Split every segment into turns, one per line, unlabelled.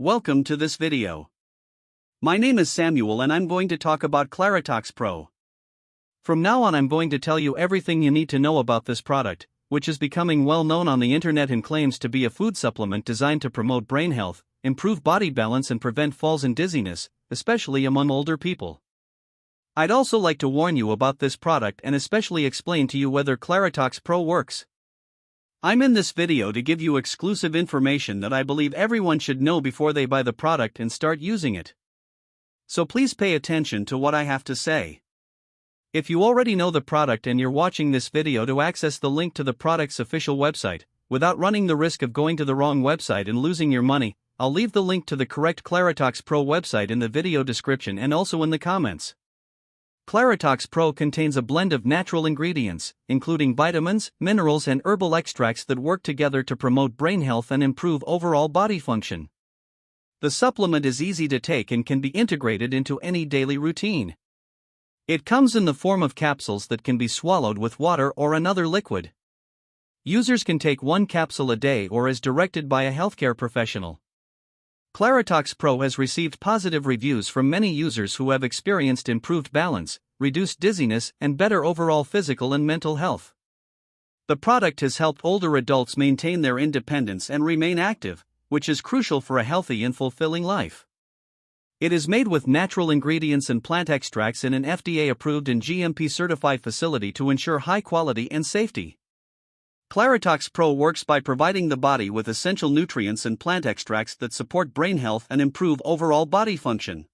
welcome to this video. My name is Samuel and I'm going to talk about Claritox Pro. From now on I'm going to tell you everything you need to know about this product, which is becoming well known on the internet and claims to be a food supplement designed to promote brain health, improve body balance and prevent falls and dizziness, especially among older people. I'd also like to warn you about this product and especially explain to you whether Claritox Pro works. I'm in this video to give you exclusive information that I believe everyone should know before they buy the product and start using it. So please pay attention to what I have to say. If you already know the product and you're watching this video to access the link to the product's official website, without running the risk of going to the wrong website and losing your money, I'll leave the link to the correct Claritox Pro website in the video description and also in the comments. Claritox Pro contains a blend of natural ingredients, including vitamins, minerals and herbal extracts that work together to promote brain health and improve overall body function. The supplement is easy to take and can be integrated into any daily routine. It comes in the form of capsules that can be swallowed with water or another liquid. Users can take one capsule a day or as directed by a healthcare professional. Claritox Pro has received positive reviews from many users who have experienced improved balance, reduced dizziness, and better overall physical and mental health. The product has helped older adults maintain their independence and remain active, which is crucial for a healthy and fulfilling life. It is made with natural ingredients and plant extracts in an FDA-approved and GMP-certified facility to ensure high quality and safety. Claritox Pro works by providing the body with essential nutrients and plant extracts that support brain health and improve overall body function.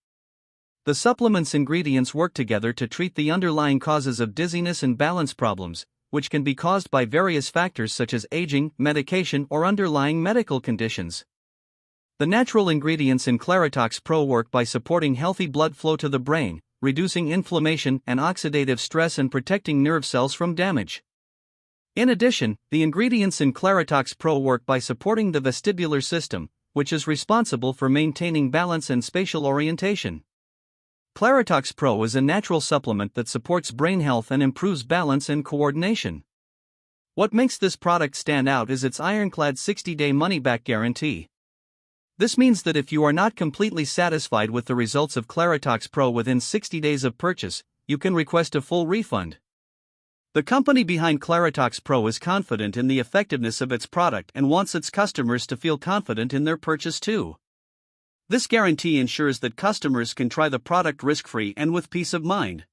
The supplement's ingredients work together to treat the underlying causes of dizziness and balance problems, which can be caused by various factors such as aging, medication, or underlying medical conditions. The natural ingredients in Claritox Pro work by supporting healthy blood flow to the brain, reducing inflammation and oxidative stress and protecting nerve cells from damage. In addition, the ingredients in Claritox Pro work by supporting the vestibular system, which is responsible for maintaining balance and spatial orientation. Claritox Pro is a natural supplement that supports brain health and improves balance and coordination. What makes this product stand out is its ironclad 60-day money-back guarantee. This means that if you are not completely satisfied with the results of Claritox Pro within 60 days of purchase, you can request a full refund. The company behind Claritox Pro is confident in the effectiveness of its product and wants its customers to feel confident in their purchase too. This guarantee ensures that customers can try the product risk-free and with peace of mind.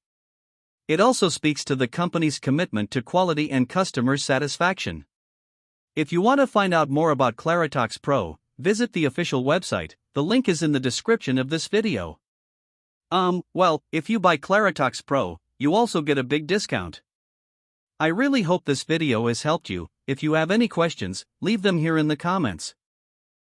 It also speaks to the company's commitment to quality and customer satisfaction. If you want to find out more about Claritox Pro, visit the official website. The link is in the description of this video. If you buy Claritox Pro, you also get a big discount. I really hope this video has helped you. If you have any questions, leave them here in the comments.